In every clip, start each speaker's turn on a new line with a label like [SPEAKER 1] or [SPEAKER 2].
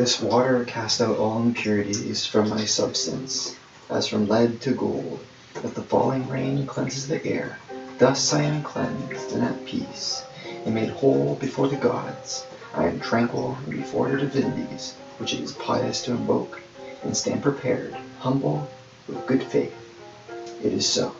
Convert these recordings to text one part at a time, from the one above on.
[SPEAKER 1] this water cast out all impurities from my substance, as from lead to gold, as the falling rain cleanses the air. Thus I am cleansed and at peace, and made whole before the gods. I am tranquil before their divinities, which it is pious to invoke, and stand prepared, humble, with good faith. It is so.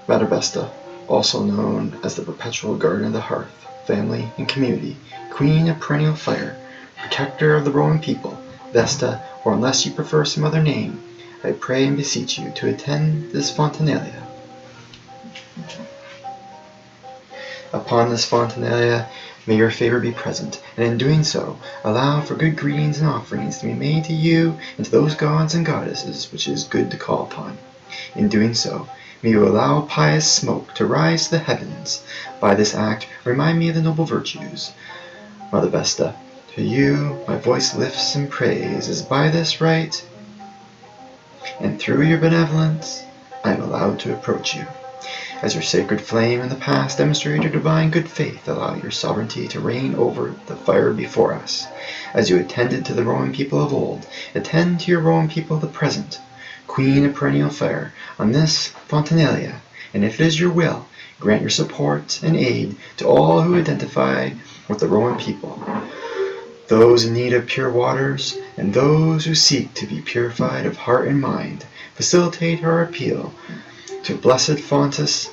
[SPEAKER 1] Mother Vesta, also known as the perpetual guardian of the hearth, family, and community, queen of perennial fire, protector of the Roman people, Vesta, or unless you prefer some other name, I pray and beseech you to attend this Fontinalia. Upon this Fontinalia, may your favor be present, and in doing so, allow for good greetings and offerings to be made to you and to those gods and goddesses which it is good to call upon. In doing so, may you allow pious smoke to rise to the heavens. By this act, remind me of the noble virtues. Mother Vesta, to you my voice lifts in praise, as by this right, and through your benevolence, I am allowed to approach you. As your sacred flame in the past demonstrated your divine good faith, allow your sovereignty to reign over the fire before us. As you attended to the Roman people of old, attend to your Roman people of the present. Queen of perennial fire, on this Fontinalia, and if it is your will, grant your support and aid to all who identify with the Roman people, those in need of pure waters, and those who seek to be purified of heart and mind. Facilitate our appeal to blessed Fontus,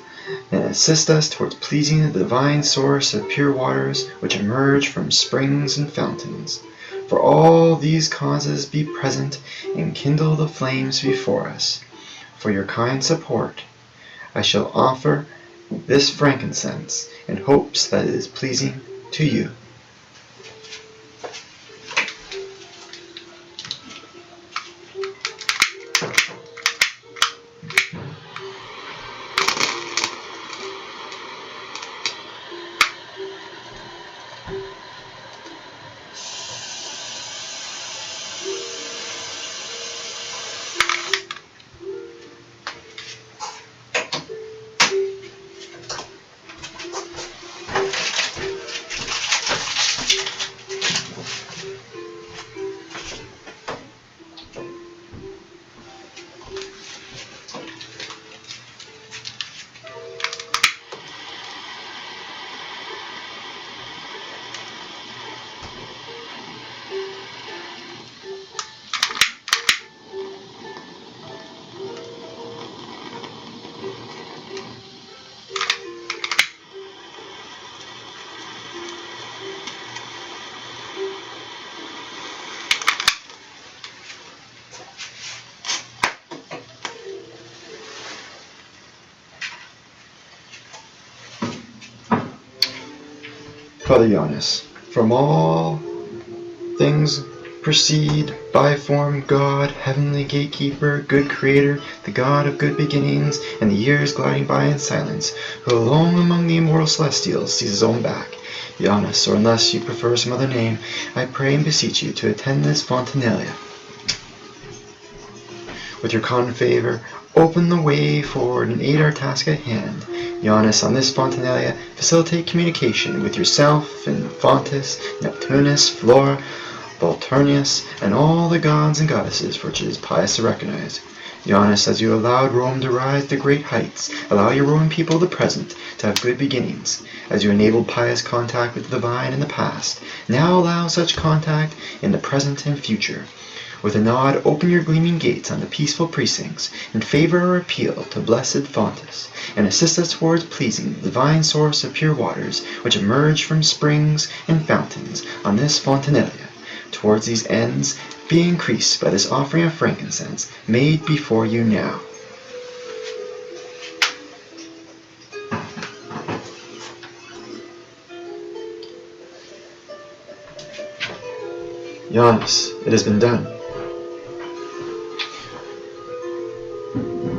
[SPEAKER 1] and assist us towards pleasing the divine source of pure waters which emerge from springs and fountains. For all these causes be present and kindle the flames before us. For your kind support, I shall offer this frankincense in hopes that it is pleasing to you. Father Janus, from all things proceed, by form God, heavenly gatekeeper, good creator, the God of good beginnings, and the years gliding by in silence, who alone among the immortal celestials sees his own back. Janus, or unless you prefer some other name, I pray and beseech you to attend this Fontinalia. With your kind favor, open the way forward and aid our task at hand. Janus, on this Fontinalia, facilitate communication with yourself and Fontus, Neptunus, Flora, Volturnus, and all the gods and goddesses which it is pious to recognize. Janus, as you allowed Rome to rise to great heights, allow your Roman people of the present to have good beginnings. As you enabled pious contact with the divine in the past, now allow such contact in the present and future. With a nod, open your gleaming gates on the peaceful precincts, and favor our appeal to blessed Fontus, and assist us towards pleasing the divine source of pure waters, which emerge from springs and fountains on this Fontinalia. Towards these ends, be increased by this offering of frankincense made before you now. Janus, it has been done.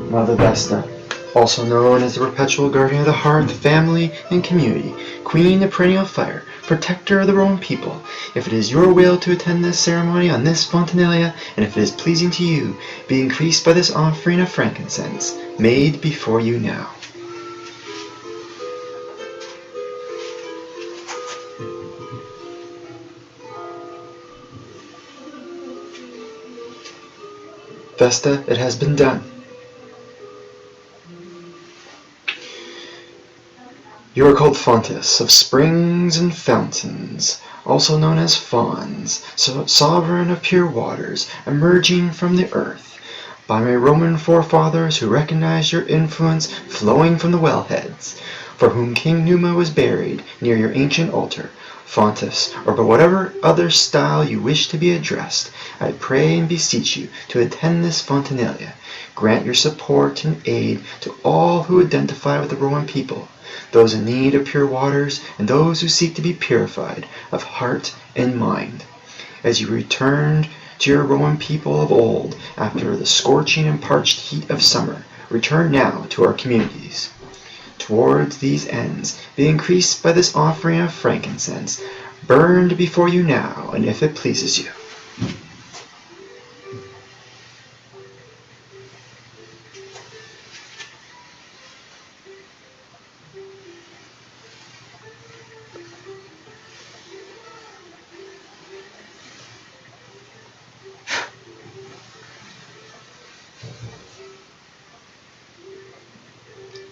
[SPEAKER 1] Mother Vesta, also known as the perpetual guardian of the hearth, family, and community, queen of perennial fire, protector of the Roman people, if it is your will to attend this ceremony on this Fontinalia, and if it is pleasing to you, be increased by this offering of frankincense, made before you now. Vesta, it has been done. You are called Fontus, of springs and fountains, also known as Fons, sovereign of pure waters, emerging from the earth, by my Roman forefathers who recognized your influence flowing from the wellheads, for whom King Numa was buried near your ancient altar. Fontus, or by whatever other style you wish to be addressed, I pray and beseech you to attend this Fontinalia. Grant your support and aid to all who identify with the Roman people, those in need of pure waters, and those who seek to be purified of heart and mind. As you returned to your Roman people of old after the scorching and parched heat of summer, return now to our communities. Towards these ends, be increased by this offering of frankincense, burned before you now, and if it pleases you.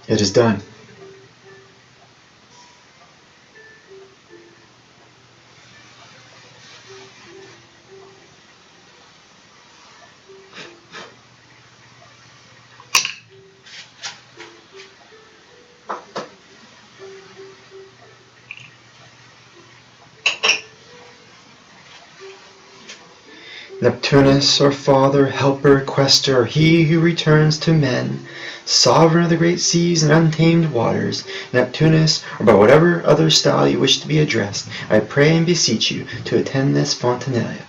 [SPEAKER 1] It is done. Neptunus, our father, helper, questor, he who returns to men, sovereign of the great seas and untamed waters, Neptunus, or by whatever other style you wish to be addressed, I pray and beseech you to attend this Fontinalia.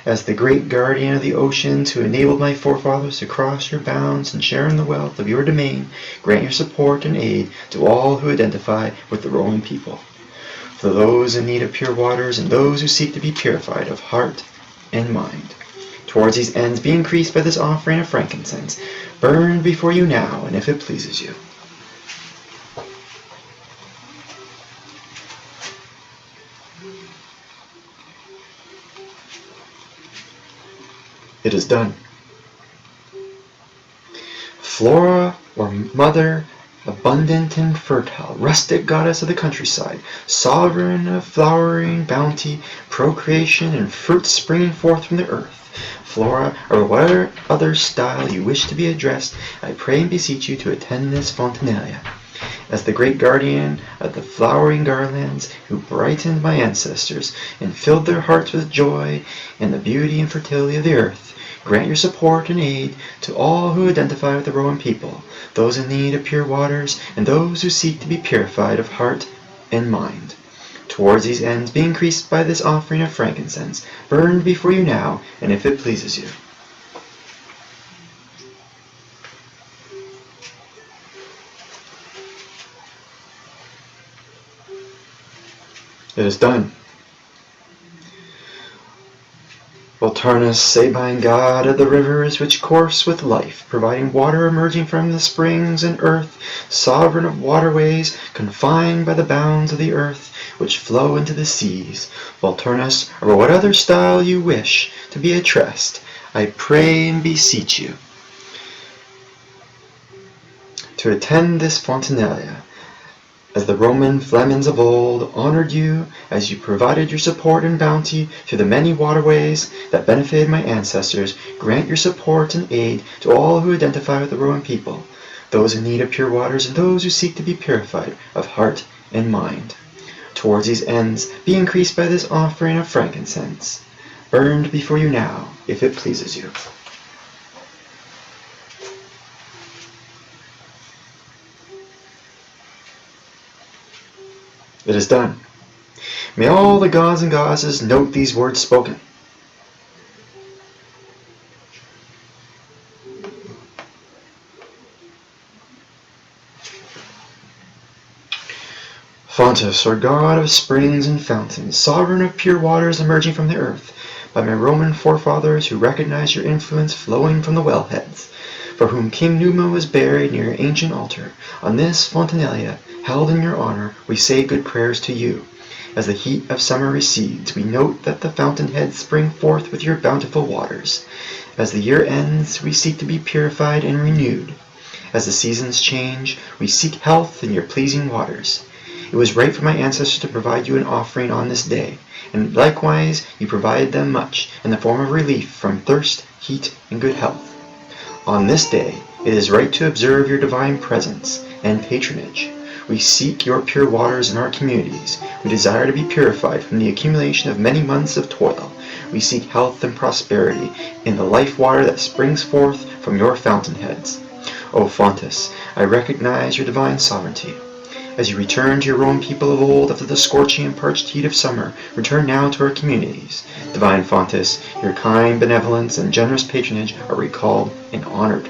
[SPEAKER 1] As the great guardian of the oceans who enabled my forefathers to cross your bounds and share in the wealth of your domain, grant your support and aid to all who identify with the Roman people. For those in need of pure waters and those who seek to be purified of heart and mind. Towards these ends be increased by this offering of frankincense, burned before you now, and if it pleases you. It is done. Flora, or mother, abundant and fertile, rustic goddess of the countryside, sovereign of flowering bounty, procreation, and fruits springing forth from the earth. Flora, or whatever other style you wish to be addressed, I pray and beseech you to attend this Fontinalia. As the great guardian of the flowering garlands, who brightened my ancestors and filled their hearts with joy in the beauty and fertility of the earth, grant your support and aid to all who identify with the Roman people, those in need of pure waters, and those who seek to be purified of heart and mind. Towards these ends be increased by this offering of frankincense, burned before you now, and if it pleases you. It is done. Volturnus, Sabine god of the rivers which course with life, providing water emerging from the springs and earth, sovereign of waterways, confined by the bounds of the earth, which flow into the seas. Volturnus, or what other style you wish to be addressed, I pray and beseech you to attend this Fontinalia. As the Roman Flemens of old honored you, as you provided your support and bounty through the many waterways that benefited my ancestors, grant your support and aid to all who identify with the Roman people, those in need of pure waters and those who seek to be purified of heart and mind. Towards these ends be increased by this offering of frankincense, burned before you now, if it pleases you. It is done. May all the gods and goddesses note these words spoken. Fontus, or god of springs and fountains, sovereign of pure waters emerging from the earth, by my Roman forefathers who recognize your influence flowing from the wellheads, for whom King Numa was buried near your ancient altar, on this Fontinalia, held in your honor, we say good prayers to you. As the heat of summer recedes, we note that the fountainheads spring forth with your bountiful waters. As the year ends, we seek to be purified and renewed. As the seasons change, we seek health in your pleasing waters. It was right for my ancestors to provide you an offering on this day, and likewise you provided them much in the form of relief from thirst, heat, and good health. On this day, it is right to observe your divine presence and patronage. We seek your pure waters in our communities. We desire to be purified from the accumulation of many months of toil. We seek health and prosperity in the life water that springs forth from your fountainheads. O Fontus, I recognize your divine sovereignty. As you return to your Roman people of old after the scorching and parched heat of summer, return now to our communities. Divine Fontus, your kind benevolence and generous patronage are recalled and honored.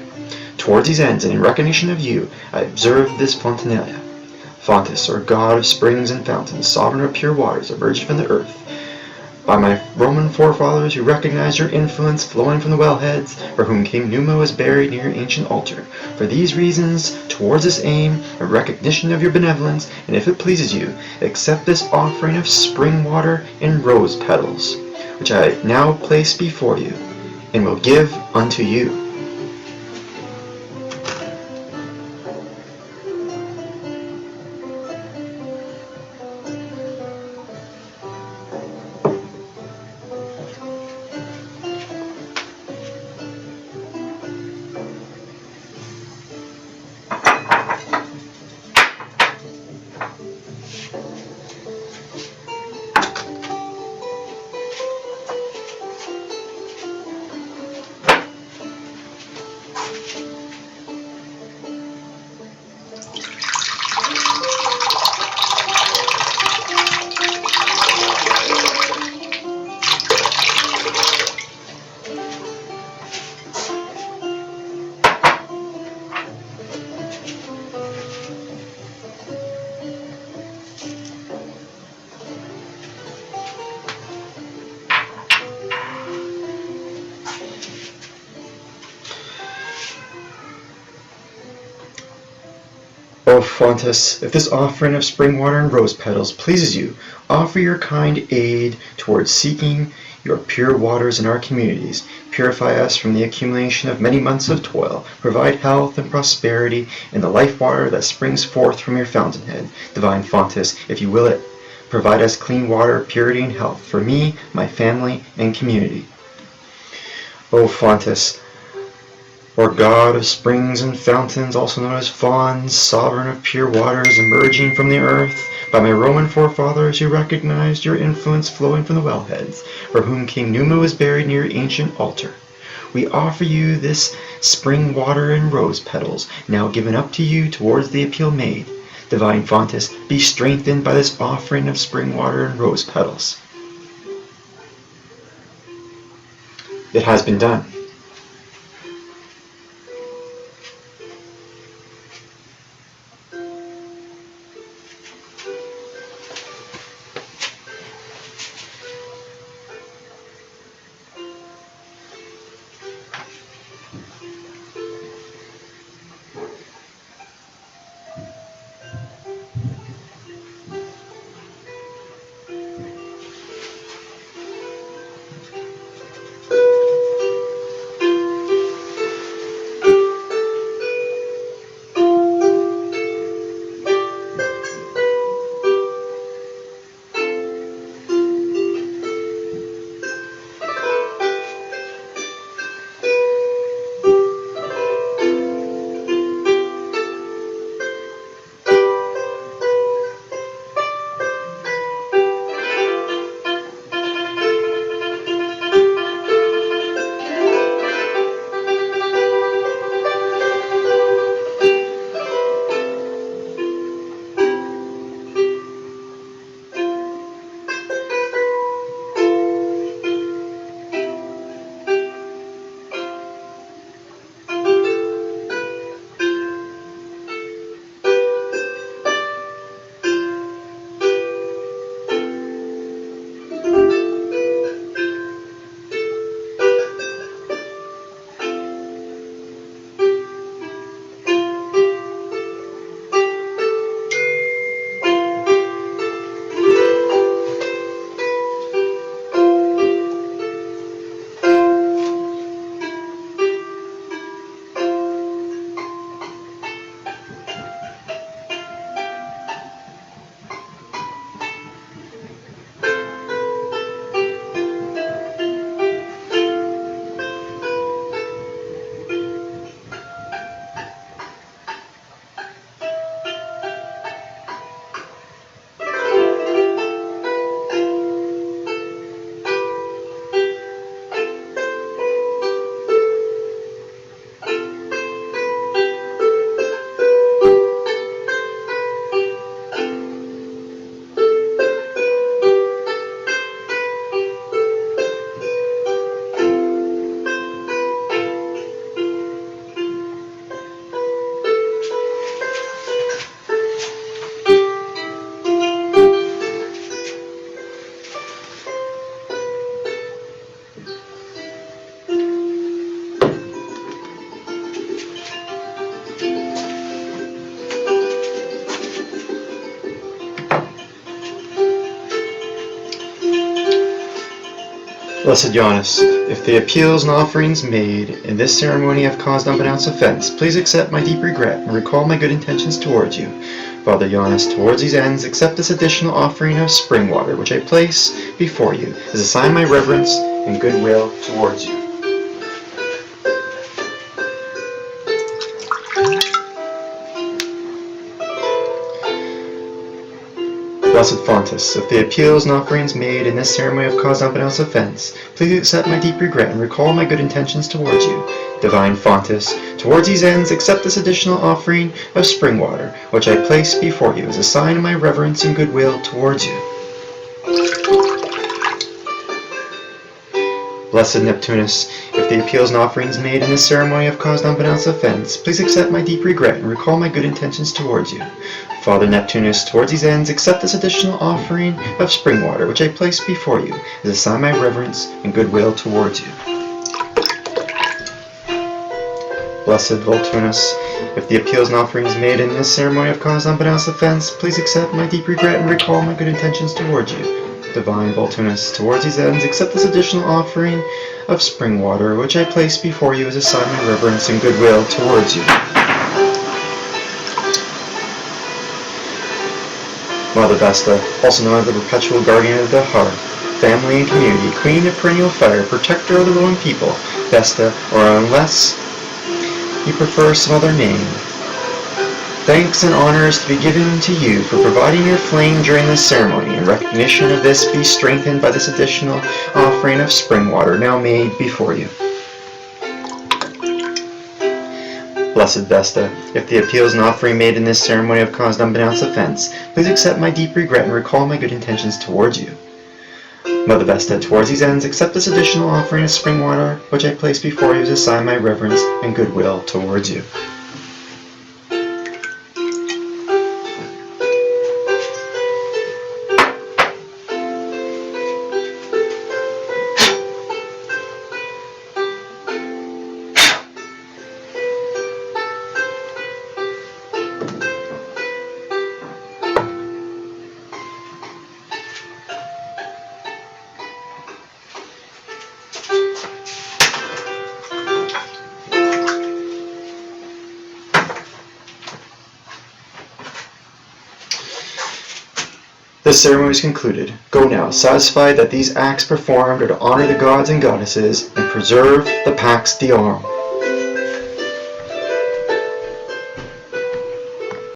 [SPEAKER 1] Towards these ends, and in recognition of you, I observe this Fontinalia. Fontus, or god of springs and fountains, sovereign of pure waters emerging from the earth, by my Roman forefathers who recognize your influence flowing from the wellheads, for whom King Numa was buried near your ancient altar. For these reasons, towards this aim, in recognition of your benevolence, and if it pleases you, accept this offering of spring water and rose petals, which I now place before you, and will give unto you. O Fontus, if this offering of spring water and rose petals pleases you, offer your kind aid towards seeking your pure waters in our communities. Purify us from the accumulation of many months of toil. Provide health and prosperity in the life water that springs forth from your fountainhead. Divine Fontus, if you will it, provide us clean water, purity, and health for me, my family, and community. O Fontus, or god of springs and fountains, also known as Fons, sovereign of pure waters emerging from the earth, by my Roman forefathers who recognized your influence flowing from the wellheads, for whom King Numa was buried near your ancient altar. We offer you this spring water and rose petals, now given up to you towards the appeal made. Divine Fontus, be strengthened by this offering of spring water and rose petals. It has been done. Blessed Janus, if the appeals and offerings made in this ceremony have caused unpronounced offense, please accept my deep regret and recall my good intentions towards you. Father Janus, towards these ends, accept this additional offering of spring water, which I place before you, as a sign of my reverence and goodwill towards you. Blessed Fontus, if the appeals and offerings made in this ceremony have caused unpronounced offense, please accept my deep regret and recall my good intentions towards you. Divine Fontus, towards these ends, accept this additional offering of spring water, which I place before you as a sign of my reverence and goodwill towards you. Blessed Neptunus, if the appeals and offerings made in this ceremony have caused unpronounced offense, please accept my deep regret and recall my good intentions towards you. Father Neptunus, towards these ends, accept this additional offering of spring water, which I place before you, as a sign of my reverence and goodwill towards you. Blessed Volturnus, if the appeals and offerings made in this ceremony have caused unpronounced offense, please accept my deep regret and recall my good intentions towards you. Divine Volturnus, towards these ends, accept this additional offering of spring water, which I place before you as a sign of my reverence and goodwill towards you. Mother Vesta, also known as the perpetual guardian of the hearth, family and community, queen of perennial fire, protector of the willing people, Vesta, or unless you prefer some other name, thanks and honors to be given to you for providing your flame during this ceremony. In recognition of this, be strengthened by this additional offering of spring water now made before you. Blessed Vesta, if the appeals and offering made in this ceremony have caused unpronounced offense, please accept my deep regret and recall my good intentions towards you. Mother Vesta, towards these ends, accept this additional offering of spring water, which I place before you as a sign of my reverence and goodwill towards you. This ceremony is concluded. Go now, satisfied that these acts performed are to honor the gods and goddesses and preserve the Pax Deorum.